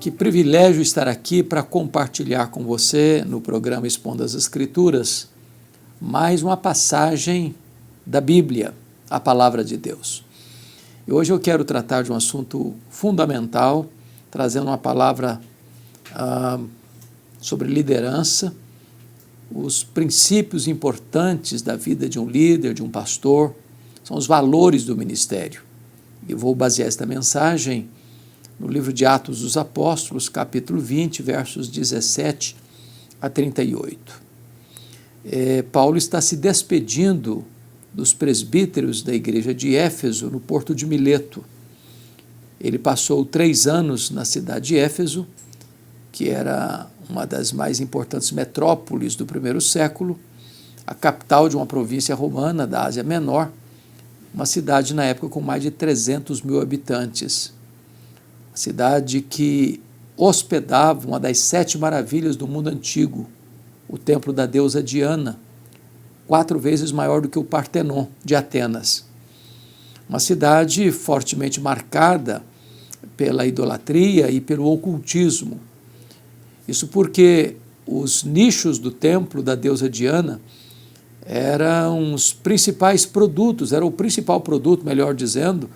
Que privilégio estar aqui para compartilhar com você, no programa Expondo as Escrituras, mais uma passagem da Bíblia, a Palavra de Deus. E hoje eu quero tratar de um assunto fundamental, trazendo uma palavra sobre liderança, os princípios importantes da vida de um líder, de um pastor, são os valores do ministério. E vou basear esta mensagem no livro de Atos dos Apóstolos, capítulo 20, versos 17 a 38. Paulo está se despedindo dos presbíteros da igreja de Éfeso, no porto de Mileto. Ele passou 3 anos na cidade de Éfeso, que era uma das mais importantes metrópoles do primeiro século, a capital de uma província romana da Ásia Menor, uma cidade na época com mais de 300 mil habitantes. Uma cidade que hospedava uma das 7 maravilhas do mundo antigo, o templo da deusa Diana, 4 vezes maior do que o Partenon de Atenas. Uma cidade fortemente marcada pela idolatria e pelo ocultismo. Isso porque os nichos do templo da deusa Diana eram os principais produtos, era o principal produto, melhor dizendo,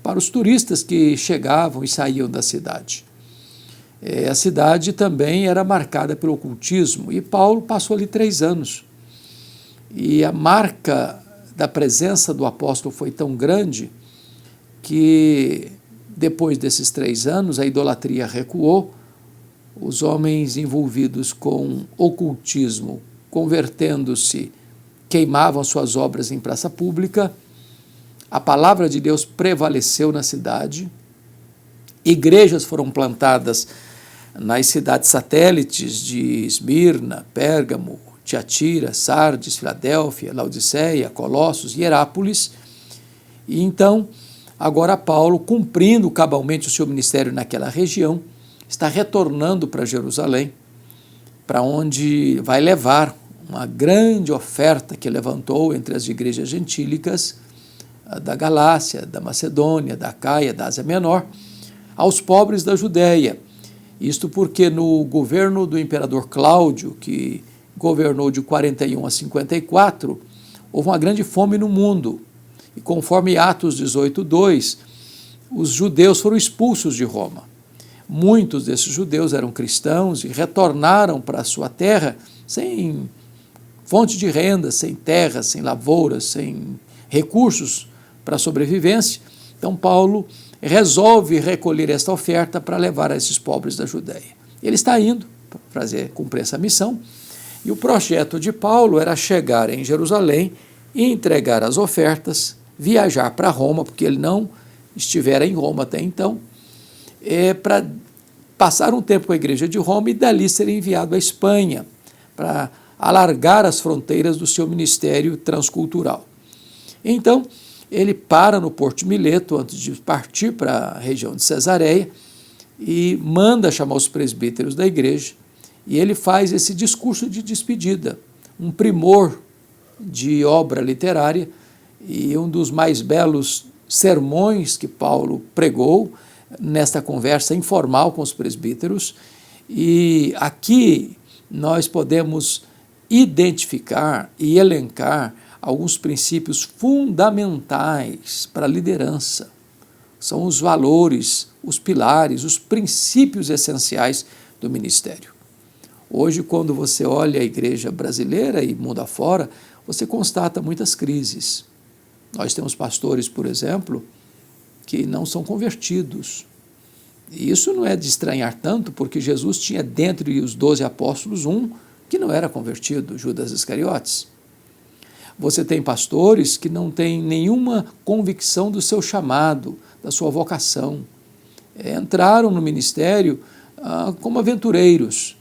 para os turistas que chegavam e saíam da cidade. A cidade também era marcada pelo ocultismo e Paulo passou ali 3 anos. E a marca da presença do apóstolo foi tão grande que depois desses 3 anos a idolatria recuou, os homens envolvidos com ocultismo, convertendo-se, queimavam suas obras em praça pública, a palavra de Deus prevaleceu na cidade, igrejas foram plantadas nas cidades satélites de Esmirna, Pérgamo, Tiatira, Sardes, Filadélfia, Laodiceia, Colossos e Herápolis. E então, agora Paulo, cumprindo cabalmente o seu ministério naquela região, está retornando para Jerusalém, para onde vai levar uma grande oferta que levantou entre as igrejas gentílicas da Galácia, da Macedônia, da Acaia, da Ásia Menor, aos pobres da Judéia. Isto porque no governo do imperador Cláudio, que governou de 41 a 54, houve uma grande fome no mundo. E conforme Atos 18:2, os judeus foram expulsos de Roma. Muitos desses judeus eram cristãos e retornaram para a sua terra sem fonte de renda, sem terra, sem lavouras, sem recursos para a sobrevivência. Então Paulo resolve recolher esta oferta para levar a esses pobres da Judéia. Ele está indo para cumprir essa missão e o projeto de Paulo era chegar em Jerusalém e entregar as ofertas, viajar para Roma, porque ele não estivera em Roma até então, para passar um tempo com a igreja de Roma e dali ser enviado à Espanha, para alargar as fronteiras do seu ministério transcultural. Então, ele para no Porto de Mileto, antes de partir para a região de Cesareia, e manda chamar os presbíteros da igreja, e ele faz esse discurso de despedida, um primor de obra literária, e um dos mais belos sermões que Paulo pregou nesta conversa informal com os presbíteros. E aqui nós podemos identificar e elencar alguns princípios fundamentais para a liderança. São os valores, os pilares, os princípios essenciais do ministério. Hoje, quando você olha a igreja brasileira e mundo afora, você constata muitas crises. Nós temos pastores, por exemplo, que não são convertidos. E isso não é de estranhar tanto, porque Jesus tinha dentre os 12 apóstolos um que não era convertido, Judas Iscariotes. Você tem pastores que não têm nenhuma convicção do seu chamado, da sua vocação. Entraram no ministério como aventureiros,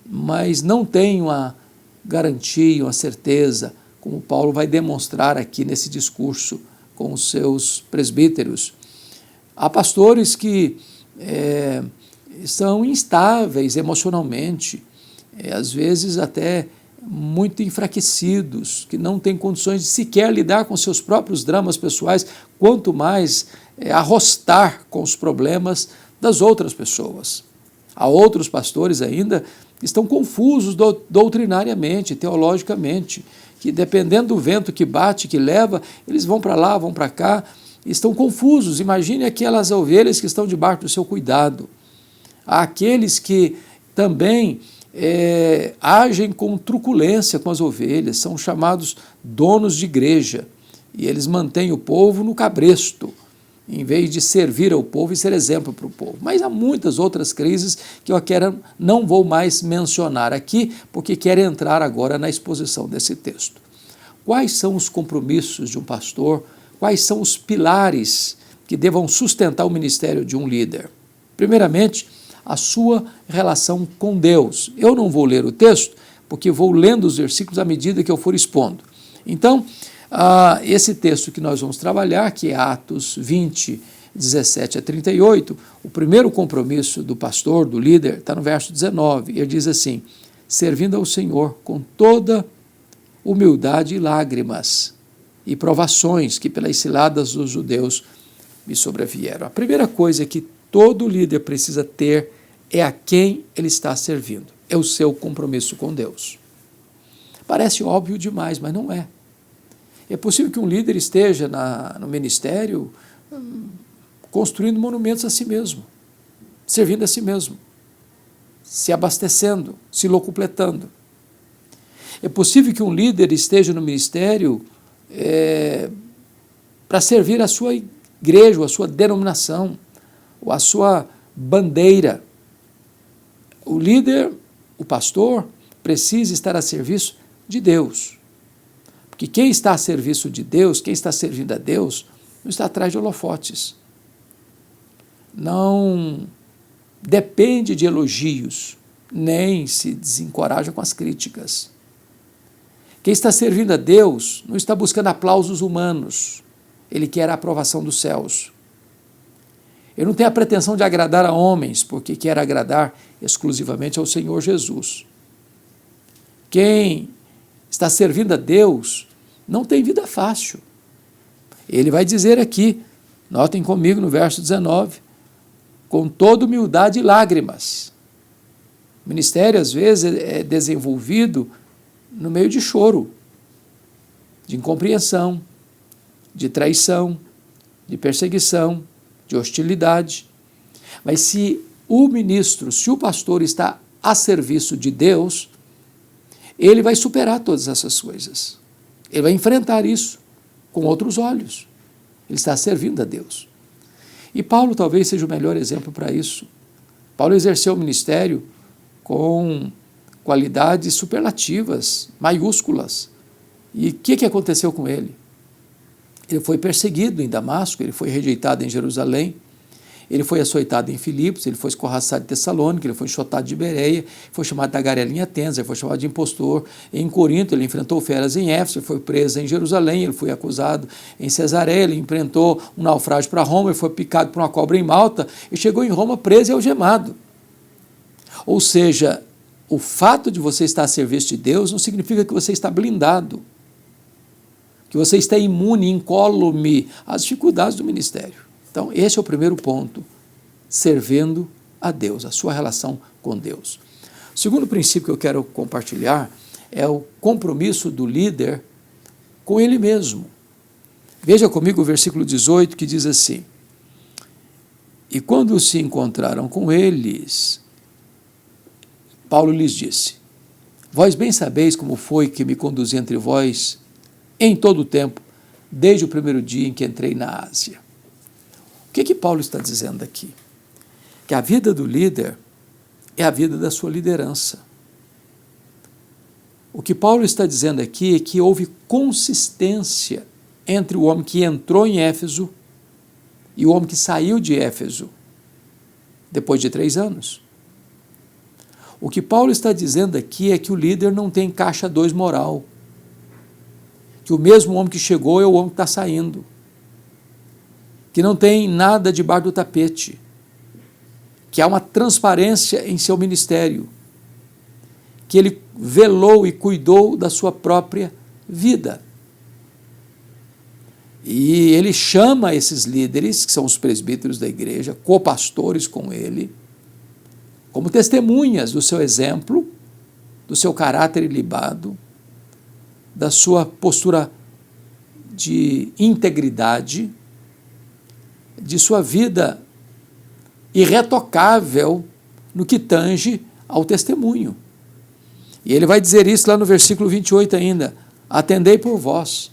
mas não têm uma garantia, uma certeza, como Paulo vai demonstrar aqui nesse discurso com os seus presbíteros. Há pastores que são instáveis emocionalmente, às vezes até muito enfraquecidos, que não têm condições de sequer lidar com seus próprios dramas pessoais, quanto mais arrostar com os problemas das outras pessoas. Há outros pastores ainda que estão confusos doutrinariamente, teologicamente, que dependendo do vento que bate, que leva, eles vão para lá, vão para cá, estão confusos. Imagine aquelas ovelhas que estão debaixo do seu cuidado. Há aqueles que também agem com truculência com as ovelhas, são chamados donos de igreja, e eles mantêm o povo no cabresto, em vez de servir ao povo e ser exemplo para o povo. Mas há muitas outras crises que eu não vou mais mencionar aqui, porque quero entrar agora na exposição desse texto. Quais são os compromissos de um pastor? Quais são os pilares que devam sustentar o ministério de um líder? Primeiramente, a sua relação com Deus. Eu não vou ler o texto, porque vou lendo os versículos à medida que eu for expondo. Então, esse texto que nós vamos trabalhar, que é Atos 20, 17 a 38, o primeiro compromisso do pastor, do líder, está no verso 19. Ele diz assim: servindo ao Senhor com toda humildade e lágrimas e provações que pelas ciladas dos judeus me sobrevieram. A primeira coisa que todo líder precisa ter é a quem ele está servindo. É o seu compromisso com Deus. Parece óbvio demais, mas não é. É possível que um líder esteja no ministério construindo monumentos a si mesmo, servindo a si mesmo, se abastecendo, se locupletando. É possível que um líder esteja no ministério para servir a sua igreja, ou a sua denominação, ou a sua bandeira. O líder, o pastor, precisa estar a serviço de Deus. Porque quem está a serviço de Deus, quem está servindo a Deus, não está atrás de holofotes. Não depende de elogios, nem se desencoraja com as críticas. Quem está servindo a Deus não está buscando aplausos humanos, ele quer a aprovação dos céus. Ele não tem a pretensão de agradar a homens, porque quer agradar exclusivamente ao Senhor Jesus. Quem está servindo a Deus não tem vida fácil. Ele vai dizer aqui, notem comigo no verso 19, com toda humildade e lágrimas. O ministério, às vezes, é desenvolvido no meio de choro, de incompreensão, de traição, de perseguição, de hostilidade. Mas se o ministro, se o pastor está a serviço de Deus, ele vai superar todas essas coisas. Ele vai enfrentar isso com outros olhos. Ele está servindo a Deus. E Paulo talvez seja o melhor exemplo para isso. Paulo exerceu o ministério com qualidades superlativas, maiúsculas. E o que aconteceu com ele? Ele foi perseguido em Damasco, ele foi rejeitado em Jerusalém, ele foi açoitado em Filipos, ele foi escorraçado em Tessalônica, ele foi enxotado de Bereia, foi chamado de tagarela em Atenas, ele foi chamado de impostor em Corinto, ele enfrentou feras em Éfeso, ele foi preso em Jerusalém, ele foi acusado em Cesareia, ele enfrentou um naufrágio para Roma, ele foi picado por uma cobra em Malta e chegou em Roma preso e algemado. Ou seja, o fato de você estar a serviço de Deus não significa que você está blindado, que você está imune, incólume às dificuldades do ministério. Então, esse é o primeiro ponto, servindo a Deus, a sua relação com Deus. O segundo princípio que eu quero compartilhar é o compromisso do líder com ele mesmo. Veja comigo o versículo 18, que diz assim: e quando se encontraram com eles, Paulo lhes disse: vós bem sabeis como foi que me conduzi entre vós em todo o tempo, desde o primeiro dia em que entrei na Ásia. O que Paulo está dizendo aqui? Que a vida do líder é a vida da sua liderança. O que Paulo está dizendo aqui é que houve consistência entre o homem que entrou em Éfeso e o homem que saiu de Éfeso depois de 3 anos. O que Paulo está dizendo aqui é que o líder não tem caixa 2 moral, que o mesmo homem que chegou é o homem que está saindo, que não tem nada debaixo do tapete, que há uma transparência em seu ministério, que ele velou e cuidou da sua própria vida. E ele chama esses líderes, que são os presbíteros da igreja, copastores com ele, como testemunhas do seu exemplo, do seu caráter ilibado, da sua postura de integridade, de sua vida irretocável no que tange ao testemunho. E ele vai dizer isso lá no versículo 28 ainda: atendei por vós,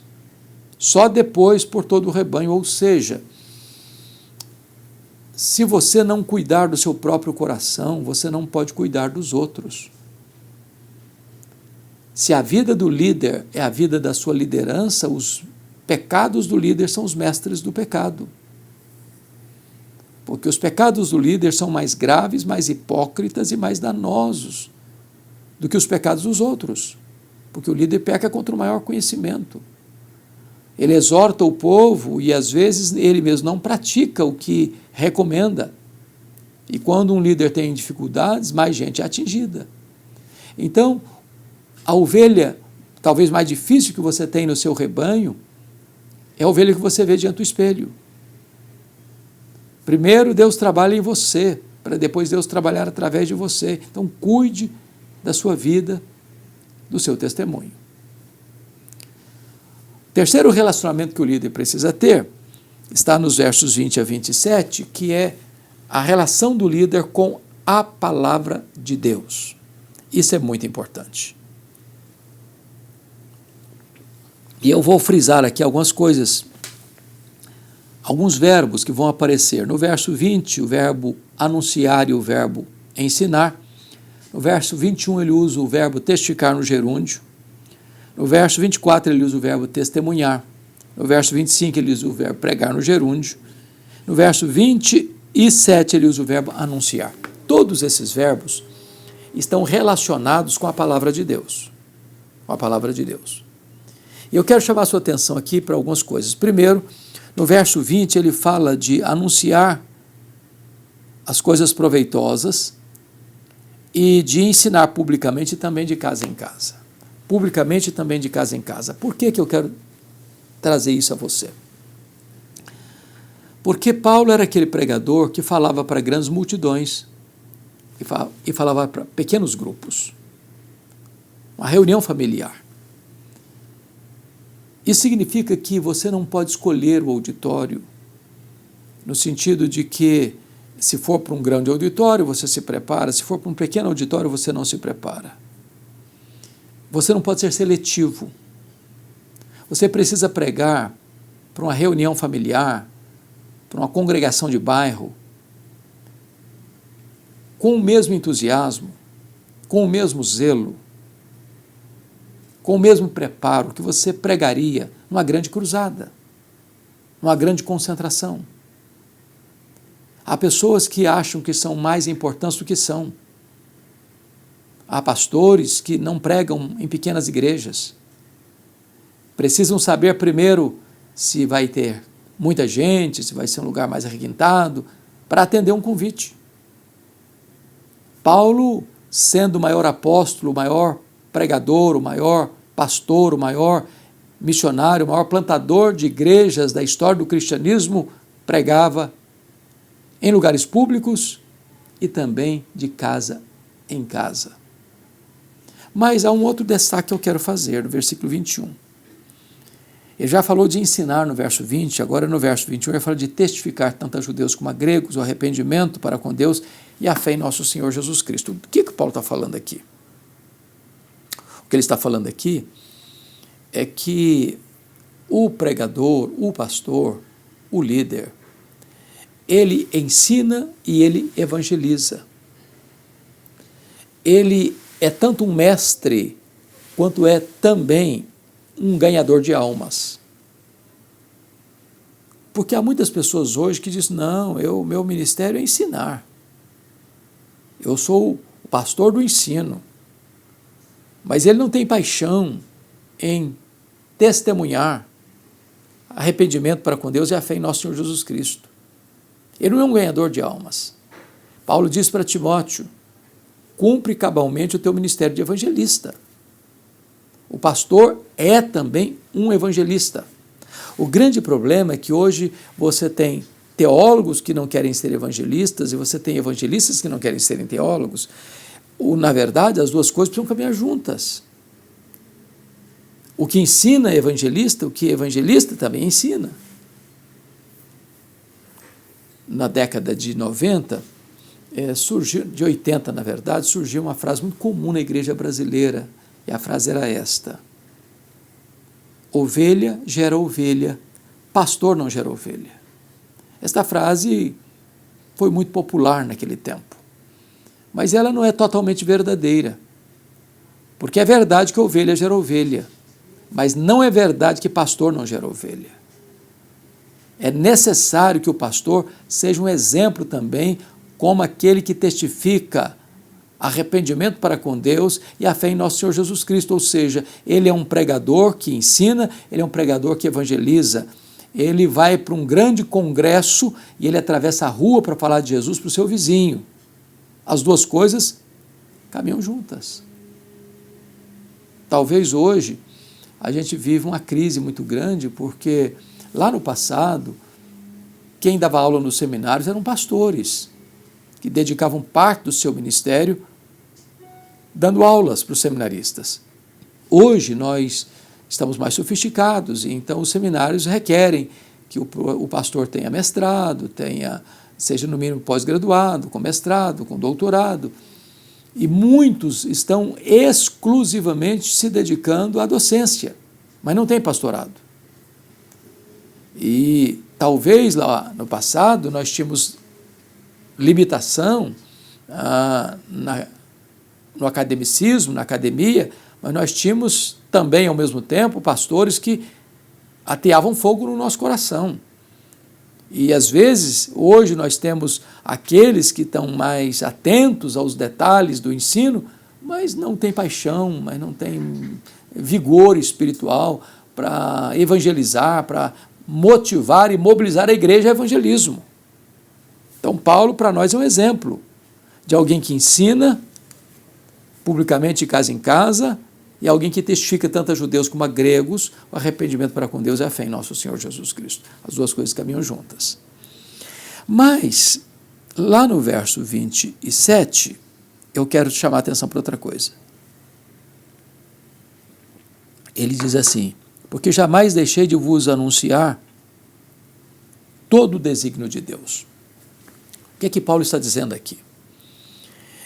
só depois por todo o rebanho. Ou seja, se você não cuidar do seu próprio coração, você não pode cuidar dos outros. Se a vida do líder é a vida da sua liderança, os pecados do líder são os mestres do pecado. Porque os pecados do líder são mais graves, mais hipócritas e mais danosos do que os pecados dos outros. Porque o líder peca contra o maior conhecimento. Ele exorta o povo e às vezes ele mesmo não pratica o que recomenda. E quando um líder tem dificuldades, mais gente é atingida. Então, a ovelha talvez mais difícil que você tem no seu rebanho é a ovelha que você vê diante do espelho. Primeiro Deus trabalha em você, para depois Deus trabalhar através de você. Então cuide da sua vida, do seu testemunho. Terceiro relacionamento que o líder precisa ter está nos versos 20 a 27, que é a relação do líder com a palavra de Deus. Isso é muito importante. E eu vou frisar aqui algumas coisas, alguns verbos que vão aparecer. No verso 20, o verbo anunciar e o verbo ensinar. No verso 21, ele usa o verbo testificar no gerúndio. No verso 24, ele usa o verbo testemunhar. No verso 25, ele usa o verbo pregar no gerúndio. No verso 27, ele usa o verbo anunciar. Todos esses verbos estão relacionados com a palavra de Deus. Com a palavra de Deus. E eu quero chamar a sua atenção aqui para algumas coisas. Primeiro, no verso 20, ele fala de anunciar as coisas proveitosas e de ensinar publicamente e também de casa em casa. Publicamente e também de casa em casa. Por que eu quero trazer isso a você? Porque Paulo era aquele pregador que falava para grandes multidões e falava para pequenos grupos. Uma reunião familiar. Isso significa que você não pode escolher o auditório, no sentido de que, se for para um grande auditório, você se prepara, se for para um pequeno auditório, você não se prepara. Você não pode ser seletivo. Você precisa pregar para uma reunião familiar, para uma congregação de bairro, com o mesmo entusiasmo, com o mesmo zelo, com o mesmo preparo que você pregaria numa grande cruzada, numa grande concentração. Há pessoas que acham que são mais importantes do que são. Há pastores que não pregam em pequenas igrejas. Precisam saber primeiro se vai ter muita gente, se vai ser um lugar mais arrequintado, para atender um convite. Paulo, sendo o maior apóstolo, o maior pregador, o maior pastor, o maior missionário, o maior plantador de igrejas da história do cristianismo, pregava em lugares públicos e também de casa em casa. Mas há um outro destaque que eu quero fazer no versículo 21. Ele já falou de ensinar no verso 20, agora no verso 21 ele fala de testificar tanto a judeus como a gregos o arrependimento para com Deus e a fé em nosso Senhor Jesus Cristo. O que Paulo está falando aqui? O que ele está falando aqui é que o pregador, o pastor, o líder, ele ensina e ele evangeliza. Ele é tanto um mestre, quanto é também um ganhador de almas. Porque há muitas pessoas hoje que dizem, não, meu ministério é ensinar. Eu sou o pastor do ensino. Mas ele não tem paixão em testemunhar arrependimento para com Deus e a fé em nosso Senhor Jesus Cristo. Ele não é um ganhador de almas. Paulo diz para Timóteo, cumpre cabalmente o teu ministério de evangelista. O pastor é também um evangelista. O grande problema é que hoje você tem teólogos que não querem ser evangelistas e você tem evangelistas que não querem serem teólogos. Na verdade, as duas coisas precisam caminhar juntas. O que ensina é evangelista, o que é evangelista também ensina. Na década de 90, surgiu, de 80 na verdade, surgiu uma frase muito comum na igreja brasileira, e a frase era esta: ovelha gera ovelha, pastor não gera ovelha. Esta frase foi muito popular naquele tempo, mas ela não é totalmente verdadeira, porque é verdade que ovelha gera ovelha, mas não é verdade que pastor não gera ovelha. É necessário que o pastor seja um exemplo também, como aquele que testifica arrependimento para com Deus e a fé em nosso Senhor Jesus Cristo, ou seja, ele é um pregador que ensina, ele é um pregador que evangeliza, ele vai para um grande congresso e ele atravessa a rua para falar de Jesus para o seu vizinho. As duas coisas caminham juntas. Talvez hoje a gente vive uma crise muito grande, porque lá no passado, quem dava aula nos seminários eram pastores, que dedicavam parte do seu ministério dando aulas para os seminaristas. Hoje nós estamos mais sofisticados, e então os seminários requerem que o pastor tenha mestrado, seja no mínimo pós-graduado, com mestrado, com doutorado, e muitos estão exclusivamente se dedicando à docência, mas não tem pastorado. E talvez lá no passado nós tínhamos limitação no academicismo, na academia, mas nós tínhamos também, ao mesmo tempo, pastores que ateavam fogo no nosso coração. E, às vezes, hoje nós temos aqueles que estão mais atentos aos detalhes do ensino, mas não têm paixão, mas não têm vigor espiritual para evangelizar, para motivar e mobilizar a igreja ao evangelismo. Então, Paulo, para nós, é um exemplo de alguém que ensina publicamente de casa em casa, e alguém que testifica tanto a judeus como a gregos o arrependimento para com Deus e a fé em nosso Senhor Jesus Cristo. As duas coisas caminham juntas. Mas, lá no verso 27, eu quero te chamar a atenção para outra coisa. Ele diz assim: porque jamais deixei de vos anunciar todo o desígnio de Deus. O que é que Paulo está dizendo aqui?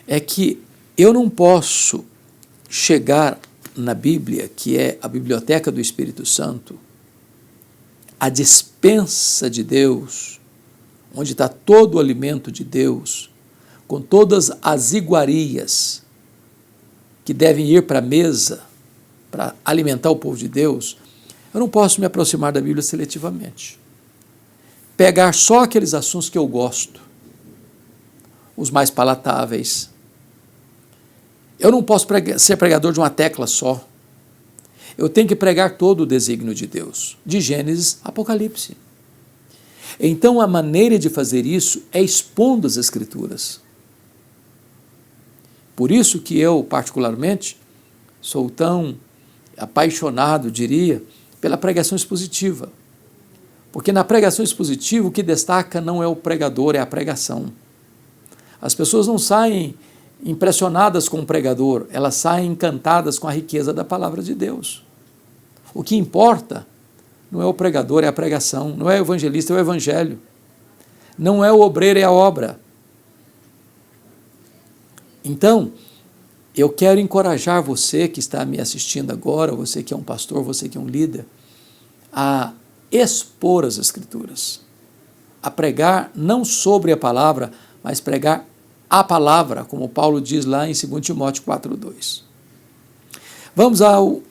É que eu não posso chegar na Bíblia, que é a biblioteca do Espírito Santo, a despensa de Deus, onde está todo o alimento de Deus, com todas as iguarias que devem ir para a mesa para alimentar o povo de Deus. Eu não posso me aproximar da Bíblia seletivamente. Pegar só aqueles assuntos que eu gosto, os mais palatáveis. Eu não posso ser pregador de uma tecla só. Eu tenho que pregar todo o desígnio de Deus, de Gênesis a Apocalipse. Então, a maneira de fazer isso é expondo as Escrituras. Por isso que eu, particularmente, sou tão apaixonado, diria, pela pregação expositiva. Porque na pregação expositiva o que destaca não é o pregador, é a pregação. As pessoas não saem impressionadas com o pregador, elas saem encantadas com a riqueza da palavra de Deus. O que importa não é o pregador, é a pregação, não é o evangelista, é o evangelho. Não é o obreiro, é a obra. Então, eu quero encorajar você que está me assistindo agora, você que é um pastor, você que é um líder, a expor as Escrituras, a pregar não sobre a palavra, mas pregar a palavra, como Paulo diz lá em 2 Timóteo 4:2. Vamos ao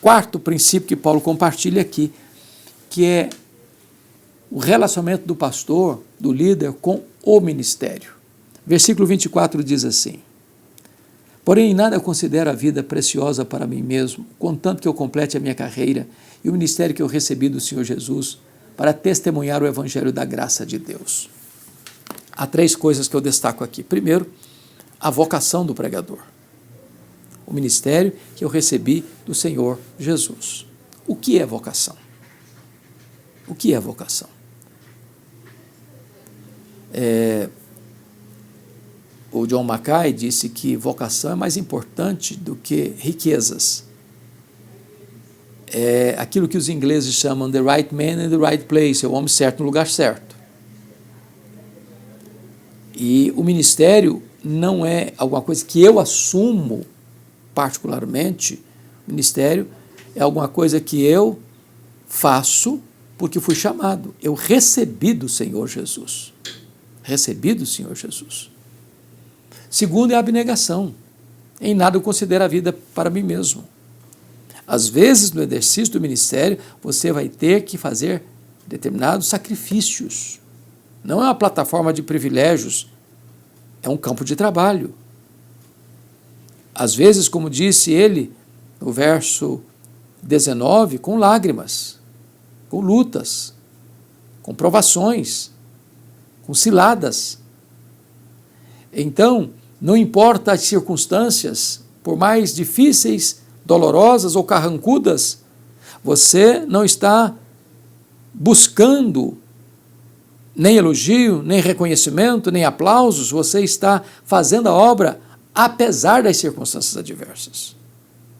quarto princípio que Paulo compartilha aqui, que é o relacionamento do pastor, do líder, com o ministério. Versículo 24 diz assim: porém, em nada considero a vida preciosa para mim mesmo, contanto que eu complete a minha carreira e o ministério que eu recebi do Senhor Jesus, para testemunhar o evangelho da graça de Deus. Há três coisas que eu destaco aqui. Primeiro, a vocação do pregador. O ministério que eu recebi do Senhor Jesus. O que é vocação? O que é vocação? O John Mackay disse que vocação é mais importante do que riquezas. É aquilo que os ingleses chamam the right man in the right place, é o homem certo no lugar certo. E o ministério não é alguma coisa que eu assumo particularmente. O ministério é alguma coisa que eu faço porque fui chamado. Eu recebi do Senhor Jesus. Recebi do Senhor Jesus. Segundo é a abnegação. Em nada eu considero a vida para mim mesmo. Às vezes, no exercício do ministério, você vai ter que fazer determinados sacrifícios. Não é uma plataforma de privilégios, é um campo de trabalho. Às vezes, como disse ele, no verso 19, com lágrimas, com lutas, com provações, com ciladas. Então, não importa as circunstâncias, por mais difíceis, dolorosas ou carrancudas, você não está buscando nem elogio, nem reconhecimento, nem aplausos, você está fazendo a obra apesar das circunstâncias adversas.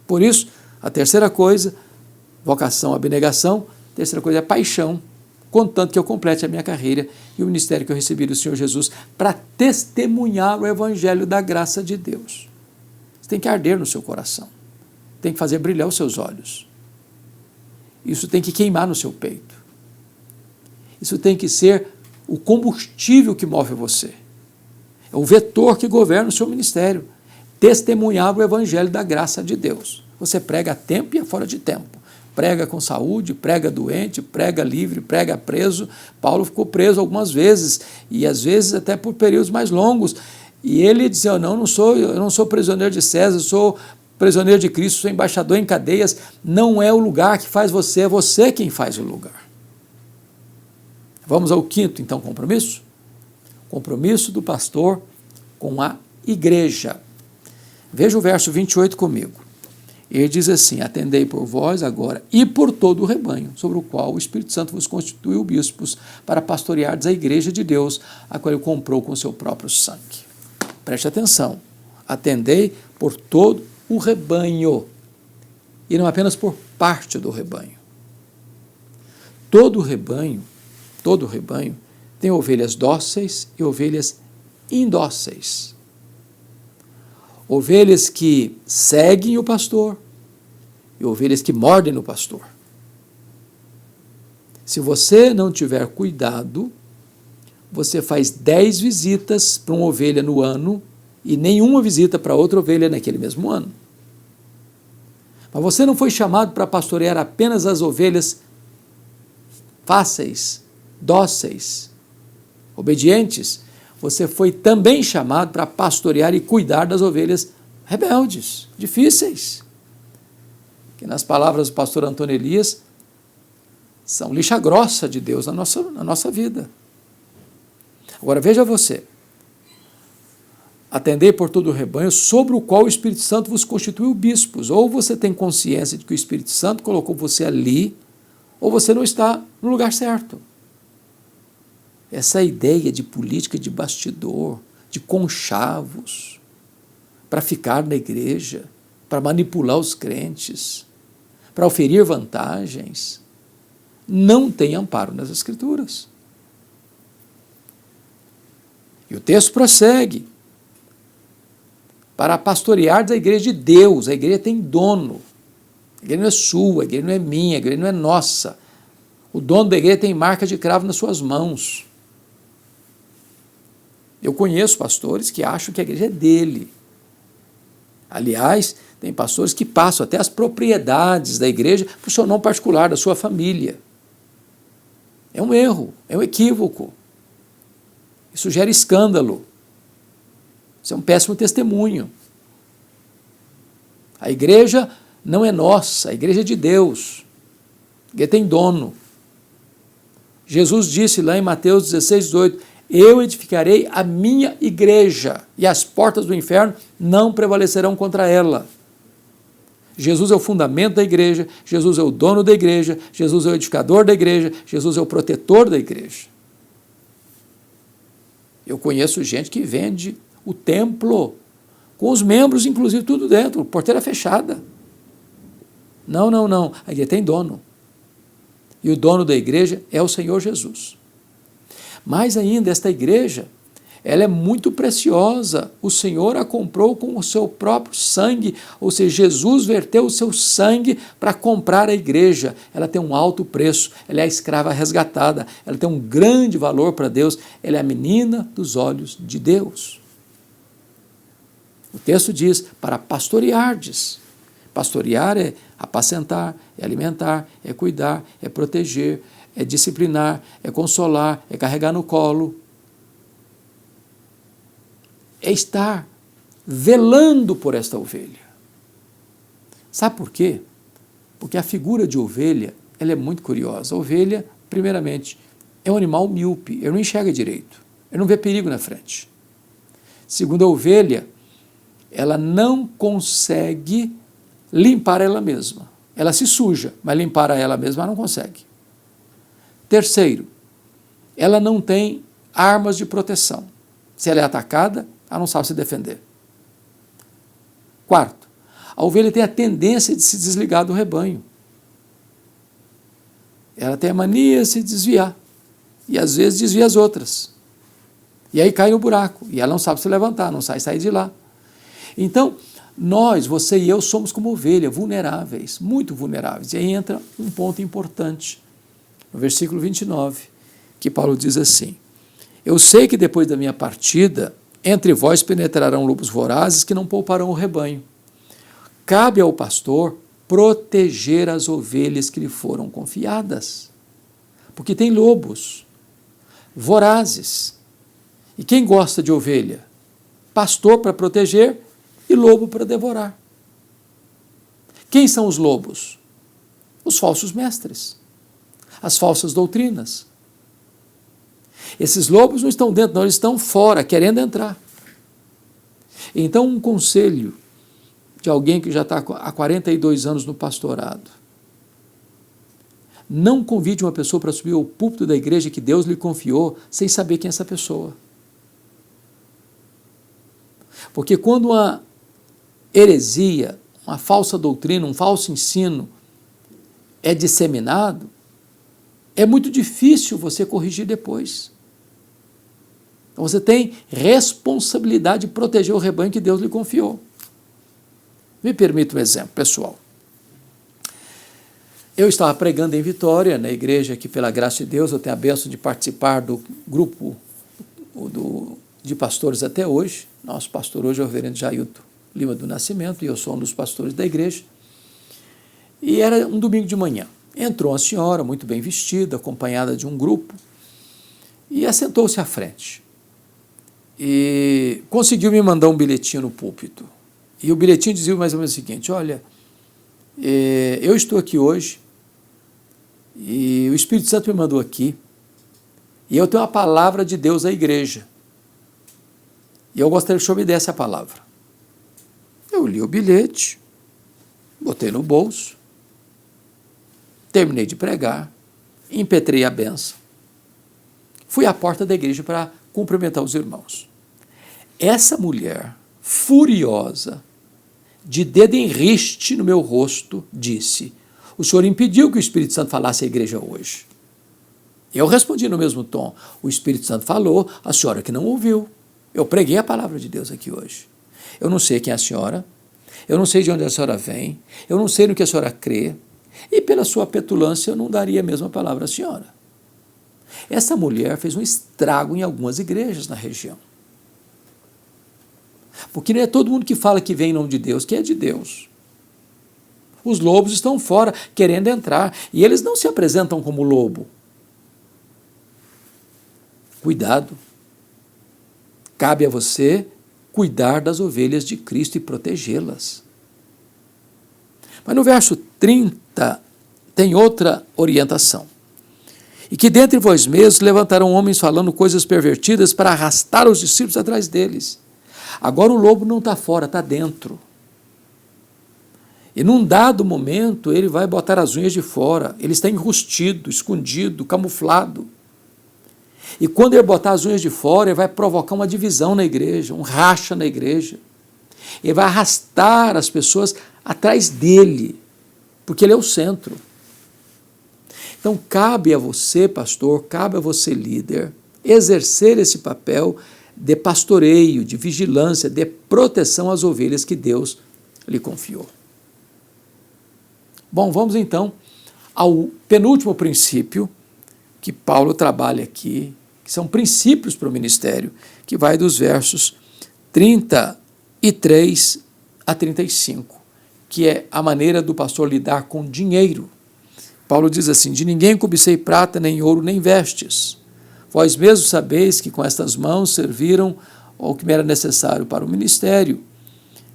Por isso, a terceira coisa, vocação, abnegação, a terceira coisa é paixão, contanto que eu complete a minha carreira e o ministério que eu recebi do Senhor Jesus para testemunhar o evangelho da graça de Deus. Isso tem que arder no seu coração, tem que fazer brilhar os seus olhos, isso tem que queimar no seu peito, isso tem que ser o combustível que move você, é o vetor que governa o seu ministério, testemunhar o evangelho da graça de Deus. Você prega a tempo e a fora de tempo, prega com saúde, prega doente, prega livre, prega preso. Paulo ficou preso algumas vezes, e às vezes até por períodos mais longos, e ele dizia, eu não sou prisioneiro de César, eu sou prisioneiro de Cristo, sou embaixador em cadeias. Não é o lugar que faz você, é você quem faz o lugar. Vamos ao quinto, então, compromisso? Compromisso do pastor com a igreja. Veja o verso 28 comigo. Ele diz assim, atendei por vós agora e por todo o rebanho, sobre o qual o Espírito Santo vos constituiu bispos, para pastoreardes a igreja de Deus, a qual ele comprou com seu próprio sangue. Preste atenção, atendei por todo o rebanho, e não apenas por parte do rebanho. Todo rebanho tem ovelhas dóceis e ovelhas indóceis. Ovelhas que seguem o pastor e ovelhas que mordem no pastor. Se você não tiver cuidado, você faz 10 visitas para uma ovelha no ano e nenhuma visita para outra ovelha naquele mesmo ano. Mas você não foi chamado para pastorear apenas as ovelhas fáceis, dóceis, obedientes. Você foi também chamado para pastorear e cuidar das ovelhas rebeldes, difíceis, que nas palavras do pastor Antônio Elias, são lixa grossa de Deus na nossa vida. Agora veja você, atendei por todo o rebanho, sobre o qual o Espírito Santo vos constituiu bispos. Ou você tem consciência de que o Espírito Santo colocou você ali, ou você não está no lugar certo. Essa ideia de política de bastidor, de conchavos, para ficar na igreja, para manipular os crentes, para oferir vantagens, não tem amparo nas Escrituras. E o texto prossegue. Para pastorear da igreja de Deus, a igreja tem dono. A igreja não é sua, a igreja não é minha, a igreja não é nossa. O dono da igreja tem marca de cravo nas suas mãos. Eu conheço pastores que acham que a igreja é dele. Aliás, tem pastores que passam até as propriedades da igreja para o seu nome particular, da sua família. É um erro, é um equívoco. Isso gera escândalo. Isso é um péssimo testemunho. A igreja não é nossa, a igreja é de Deus. A igreja tem dono. Jesus disse lá em Mateus 16, 18, eu edificarei a minha igreja e as portas do inferno não prevalecerão contra ela. Jesus é o fundamento da igreja, Jesus é o dono da igreja, Jesus é o edificador da igreja, Jesus é o protetor da igreja. Eu conheço gente que vende o templo, com os membros, inclusive, tudo dentro, porteira fechada. Não, a igreja tem dono. E o dono da igreja é o Senhor Jesus. Mais ainda, esta igreja, ela é muito preciosa. O Senhor a comprou com o seu próprio sangue, ou seja, Jesus verteu o seu sangue para comprar a igreja. Ela tem um alto preço, ela é a escrava resgatada, ela tem um grande valor para Deus, ela é a menina dos olhos de Deus. O texto diz, para pastoreardes. Pastorear é apacentar, é alimentar, é cuidar, é proteger, é disciplinar, é consolar, é carregar no colo. É estar velando por esta ovelha. Sabe por quê? Porque a figura de ovelha, ela é muito curiosa. A ovelha, primeiramente, é um animal míope, ele não enxerga direito, ele não vê perigo na frente. Segundo, a ovelha, ela não consegue limpar ela mesma. Ela se suja, mas limpar a ela mesma ela não consegue. Terceiro, ela não tem armas de proteção. Se ela é atacada, ela não sabe se defender. Quarto, a ovelha tem a tendência de se desligar do rebanho. Ela tem a mania de se desviar. E às vezes desvia as outras. E aí cai no buraco. E ela não sabe se levantar, não sabe sair de lá. Então, nós, você e eu, somos como ovelha, vulneráveis, muito vulneráveis. E aí entra um ponto importante, no versículo 29, que Paulo diz assim: eu sei que depois da minha partida, entre vós penetrarão lobos vorazes que não pouparão o rebanho. Cabe ao pastor proteger as ovelhas que lhe foram confiadas, porque tem lobos vorazes. E quem gosta de ovelha? Pastor para proteger e lobo para devorar. Quem são os lobos? Os falsos mestres, as falsas doutrinas. Esses lobos não estão dentro, não, eles estão fora, querendo entrar. Então, um conselho de alguém que já está há 42 anos no pastorado: não convide uma pessoa para subir ao púlpito da igreja que Deus lhe confiou sem saber quem é essa pessoa. Porque quando uma heresia, uma falsa doutrina, um falso ensino é disseminado, é muito difícil você corrigir depois. Então você tem responsabilidade de proteger o rebanho que Deus lhe confiou. Me permita um exemplo pessoal. Eu estava pregando em Vitória, na igreja que, pela graça de Deus, eu tenho a bênção de participar do grupo de pastores até hoje. Nosso pastor hoje é o reverendo Jailton Lima do Nascimento, e eu sou um dos pastores da igreja. E era um domingo de manhã. Entrou uma senhora muito bem vestida, acompanhada de um grupo, e assentou-se à frente. E conseguiu me mandar um bilhetinho no púlpito. E o bilhetinho dizia mais ou menos o seguinte: olha, eu estou aqui hoje, e o Espírito Santo me mandou aqui, e eu tenho uma palavra de Deus à igreja. E eu gostaria que o senhor me desse a palavra. Eu li o bilhete, botei no bolso, terminei de pregar, impetrei a benção, fui à porta da igreja para cumprimentar os irmãos. Essa mulher, furiosa, de dedo em riste no meu rosto, disse: o senhor impediu que o Espírito Santo falasse à igreja hoje. Eu respondi no mesmo tom: o Espírito Santo falou, a senhora que não ouviu. Eu preguei a palavra de Deus aqui hoje. Eu não sei quem é a senhora, eu não sei de onde a senhora vem, eu não sei no que a senhora crê, e pela sua petulância eu não daria a mesma palavra à senhora. Essa mulher fez um estrago em algumas igrejas na região. Porque não é todo mundo que fala que vem em nome de Deus, que é de Deus. Os lobos estão fora, querendo entrar, e eles não se apresentam como lobo. Cuidado. Cabe a você cuidar das ovelhas de Cristo e protegê-las. Mas no verso 30 tem outra orientação. E que dentre vós mesmos levantarão homens falando coisas pervertidas para arrastar os discípulos atrás deles. Agora o lobo não está fora, está dentro. E num dado momento ele vai botar as unhas de fora, ele está enrustido, escondido, camuflado. E quando ele botar as unhas de fora, ele vai provocar uma divisão na igreja, um racha na igreja. Ele vai arrastar as pessoas atrás dele, porque ele é o centro. Então cabe a você, pastor, cabe a você, líder, exercer esse papel de pastoreio, de vigilância, de proteção às ovelhas que Deus lhe confiou. Bom, vamos então ao penúltimo princípio que Paulo trabalha aqui, que são princípios para o ministério, que vai dos versos 33 a 35, que é a maneira do pastor lidar com dinheiro. Paulo diz assim: de ninguém cobicei prata, nem ouro, nem vestes. Vós mesmos sabeis que com estas mãos serviram o que me era necessário para o ministério.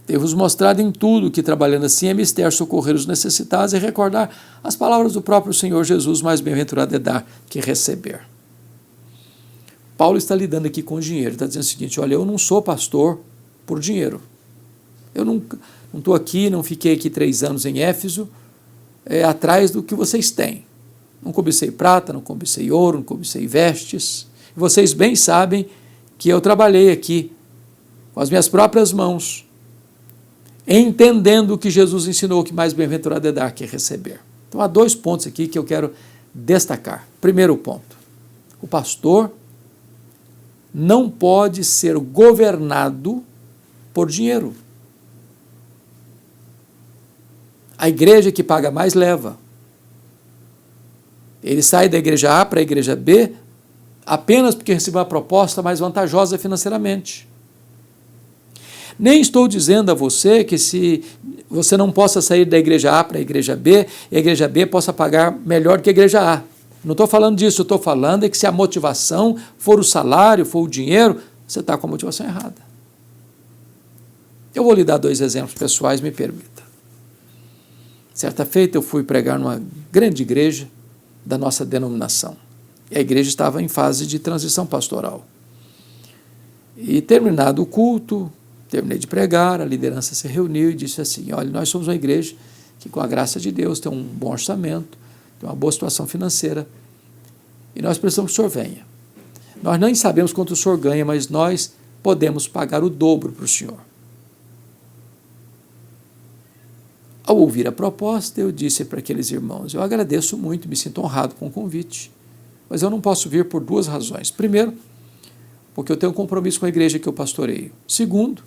Tenho-vos mostrado em tudo que, trabalhando assim, é mister socorrer os necessitados e recordar as palavras do próprio Senhor Jesus: mais bem-aventurado é dar que receber. Paulo está lidando aqui com dinheiro, está dizendo o seguinte: olha, eu não sou pastor por dinheiro. Eu não estou aqui, não fiquei aqui 3 anos em Éfeso, atrás do que vocês têm. Não cobicei prata, não cobicei ouro, não cobicei vestes. Vocês bem sabem que eu trabalhei aqui com as minhas próprias mãos, entendendo o que Jesus ensinou, que mais bem-aventurado é dar que receber. Então há 2 pontos aqui que eu quero destacar. Primeiro ponto: o pastor não pode ser governado por dinheiro. A igreja que paga mais leva. Ele sai da igreja A para a igreja B apenas porque recebeu uma proposta mais vantajosa financeiramente. Nem estou dizendo a você que se você não possa sair da igreja A para a igreja B, e a igreja B possa pagar melhor que a igreja A. Não estou falando disso, eu estou falando que se a motivação for o salário, for o dinheiro, você está com a motivação errada. Eu vou lhe dar 2 exemplos pessoais, me permita. Certa feita eu fui pregar numa grande igreja da nossa denominação. E a igreja estava em fase de transição pastoral. E terminado o culto, terminei de pregar, a liderança se reuniu e disse assim: olha, nós somos uma igreja que, com a graça de Deus, tem um bom orçamento, tem uma boa situação financeira, e nós precisamos que o senhor venha. Nós nem sabemos quanto o senhor ganha, mas nós podemos pagar o dobro para o senhor. Ao ouvir a proposta, eu disse para aqueles irmãos: eu agradeço muito, me sinto honrado com o convite, mas eu não posso vir por 2 razões. Primeiro, porque eu tenho um compromisso com a igreja que eu pastoreio. Segundo,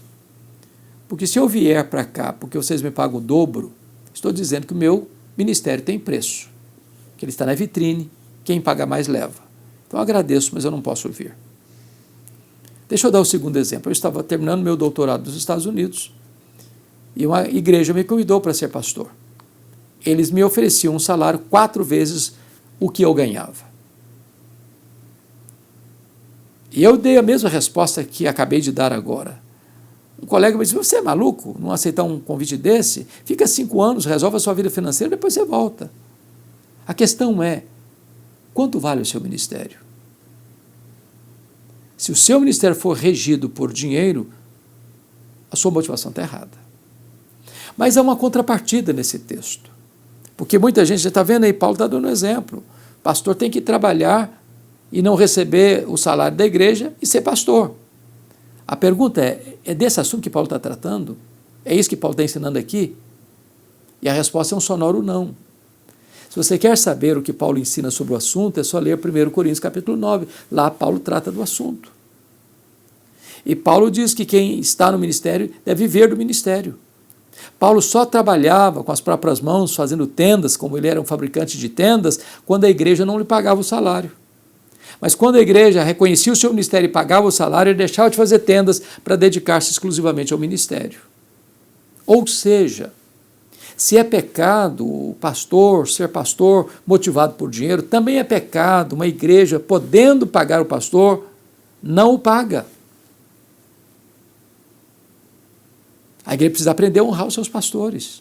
porque se eu vier para cá porque vocês me pagam o dobro, estou dizendo que o meu ministério tem preço, que ele está na vitrine, quem paga mais leva. Então eu agradeço, mas eu não posso vir. Deixa eu dar o segundo exemplo. Eu estava terminando meu doutorado nos Estados Unidos, e uma igreja me convidou para ser pastor. Eles me ofereciam um salário 4 vezes o que eu ganhava. E eu dei a mesma resposta que acabei de dar agora. Um colega me disse: você é maluco não aceitar um convite desse? Fica 5 anos, resolve a sua vida financeira, depois você volta. A questão é: quanto vale o seu ministério? Se o seu ministério for regido por dinheiro, a sua motivação está errada. Mas há uma contrapartida nesse texto, porque muita gente já está vendo aí, Paulo está dando um exemplo. O pastor tem que trabalhar e não receber o salário da igreja e ser pastor. A pergunta é desse assunto que Paulo está tratando? É isso que Paulo está ensinando aqui? E a resposta é um sonoro não. Se você quer saber o que Paulo ensina sobre o assunto, é só ler 1 Coríntios capítulo 9. Lá Paulo trata do assunto. E Paulo diz que quem está no ministério deve viver do ministério. Paulo só trabalhava com as próprias mãos, fazendo tendas, como ele era um fabricante de tendas, quando a igreja não lhe pagava o salário. Mas quando a igreja reconhecia o seu ministério e pagava o salário, ele deixava de fazer tendas para dedicar-se exclusivamente ao ministério. Ou seja, se é pecado o pastor ser pastor motivado por dinheiro, também é pecado uma igreja, podendo pagar o pastor, não o paga. A igreja precisa aprender a honrar os seus pastores,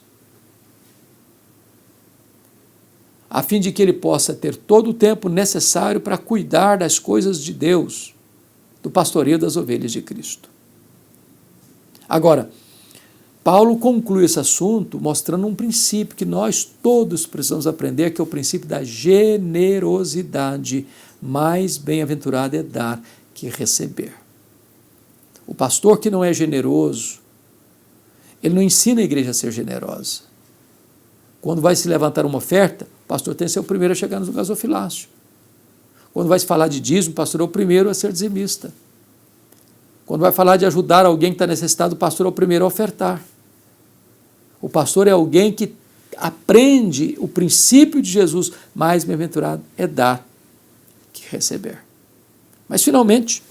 a fim de que ele possa ter todo o tempo necessário para cuidar das coisas de Deus, do pastoreio das ovelhas de Cristo. Agora, Paulo conclui esse assunto mostrando um princípio que nós todos precisamos aprender, que é o princípio da generosidade. Mais bem-aventurado é dar que receber. O pastor que não é generoso, ele não ensina a igreja a ser generosa. Quando vai se levantar uma oferta, o pastor tem que ser o primeiro a chegar no gasofilácio. Quando vai se falar de dízimo, o pastor é o primeiro a ser dizimista. Quando vai falar de ajudar alguém que está necessitado, o pastor é o primeiro a ofertar. O pastor é alguém que aprende o princípio de Jesus, mais bem-aventurado é dar que receber. Mas, finalmente,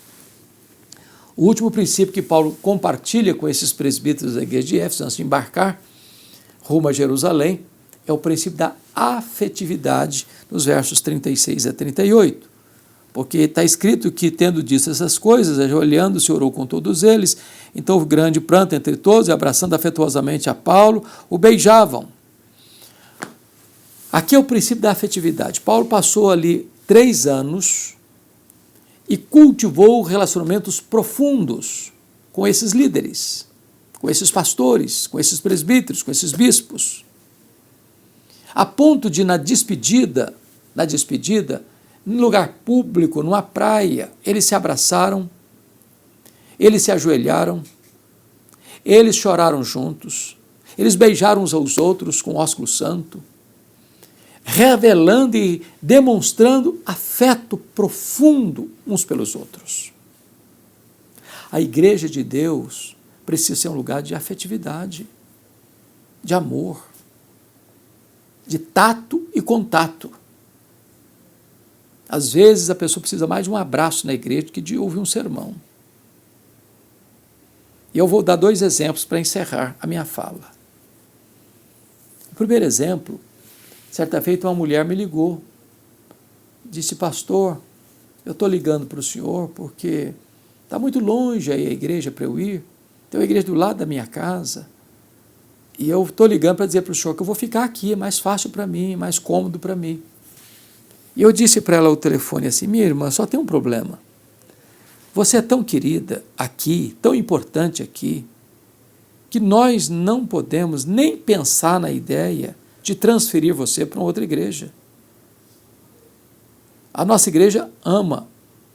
o último princípio que Paulo compartilha com esses presbíteros da igreja de Éfeso, antes de embarcar rumo a Jerusalém, é o princípio da afetividade, nos versos 36 a 38. Porque está escrito que, tendo dito essas coisas, ajoelhando-se, orou com todos eles. Então houve grande pranto entre todos, e abraçando afetuosamente a Paulo, o beijavam. Aqui é o princípio da afetividade. Paulo passou ali 3 anos e cultivou relacionamentos profundos com esses líderes, com esses pastores, com esses presbíteros, com esses bispos. A ponto de, na despedida, num lugar público, numa praia, eles se abraçaram, eles se ajoelharam, eles choraram juntos, eles beijaram uns aos outros com ósculo santo, revelando e demonstrando afeto profundo uns pelos outros. A igreja de Deus precisa ser um lugar de afetividade, de amor, de tato e contato. Às vezes a pessoa precisa mais de um abraço na igreja do que de ouvir um sermão. E eu vou dar 2 exemplos para encerrar a minha fala. O primeiro exemplo, certa feita uma mulher me ligou, disse: pastor, eu estou ligando para o senhor porque está muito longe aí a igreja para eu ir, tem uma igreja do lado da minha casa, e eu estou ligando para dizer para o senhor que eu vou ficar aqui, é mais fácil para mim, é mais cômodo para mim. E eu disse para ela ao telefone assim: minha irmã, só tem um problema. Você é tão querida aqui, tão importante aqui, que nós não podemos nem pensar na ideia de transferir você para uma outra igreja. A nossa igreja ama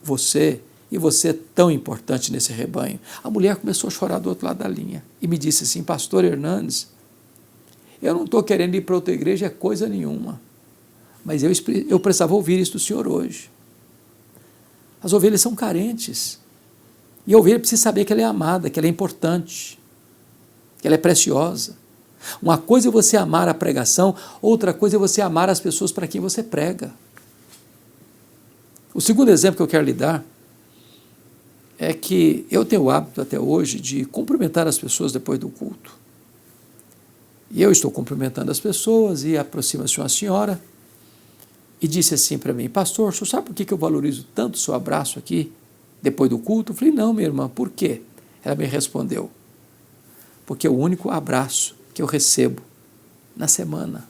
você e você é tão importante nesse rebanho. A mulher começou a chorar do outro lado da linha e me disse assim: pastor Hernandes, eu não estou querendo ir para outra igreja, é coisa nenhuma. Mas eu precisava ouvir isso do senhor hoje. As ovelhas são carentes. E a ovelha precisa saber que ela é amada, que ela é importante, que ela é preciosa. Uma coisa é você amar a pregação, outra coisa é você amar as pessoas para quem você prega. O segundo exemplo que eu quero lhe dar é que eu tenho o hábito até hoje de cumprimentar as pessoas depois do culto. E eu estou cumprimentando as pessoas e aproxima-se uma senhora e disse assim para mim: pastor, o senhor sabe por que eu valorizo tanto o seu abraço aqui, depois do culto? Eu falei: não, minha irmã, por quê? Ela me respondeu: porque é o único abraço que eu recebo na semana.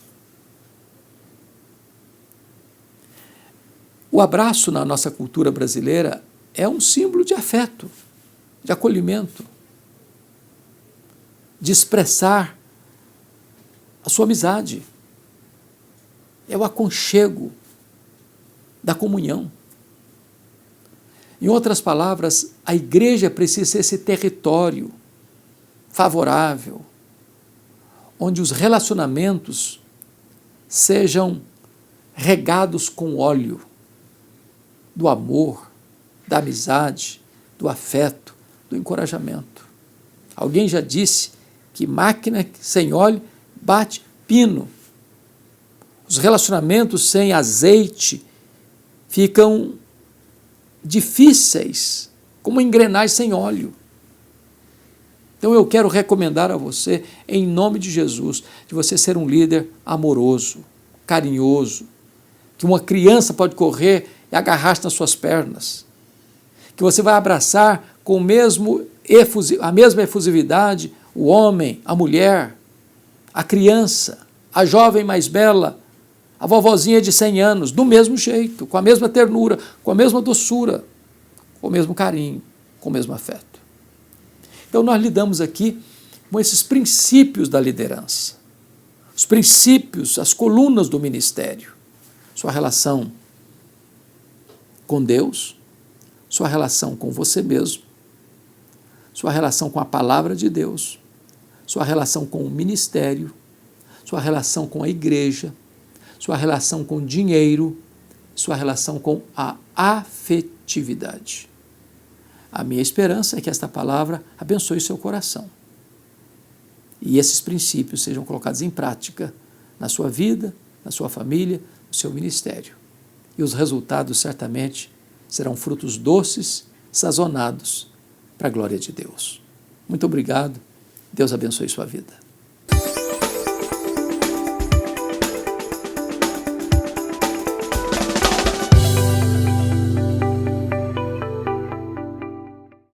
O abraço na nossa cultura brasileira é um símbolo de afeto, de acolhimento, de expressar a sua amizade. É o aconchego da comunhão. Em outras palavras, a igreja precisa ser esse território favorável, onde os relacionamentos sejam regados com óleo do amor, da amizade, do afeto, do encorajamento. Alguém já disse que máquina sem óleo bate pino. Os relacionamentos sem azeite ficam difíceis, como engrenagem sem óleo. Então eu quero recomendar a você, em nome de Jesus, de você ser um líder amoroso, carinhoso, que uma criança pode correr e agarrar-se nas suas pernas, que você vai abraçar com a mesma efusividade o homem, a mulher, a criança, a jovem mais bela, a vovozinha de 100 anos, do mesmo jeito, com a mesma ternura, com a mesma doçura, com o mesmo carinho, com o mesmo afeto. Então nós lidamos aqui com esses princípios da liderança, os princípios, as colunas do ministério, sua relação com Deus, sua relação com você mesmo, sua relação com a palavra de Deus, sua relação com o ministério, sua relação com a igreja, sua relação com o dinheiro, sua relação com a afetividade. A minha esperança é que esta palavra abençoe seu coração e esses princípios sejam colocados em prática na sua vida, na sua família, no seu ministério. E os resultados certamente serão frutos doces, sazonados, para a glória de Deus. Muito obrigado. Deus abençoe sua vida.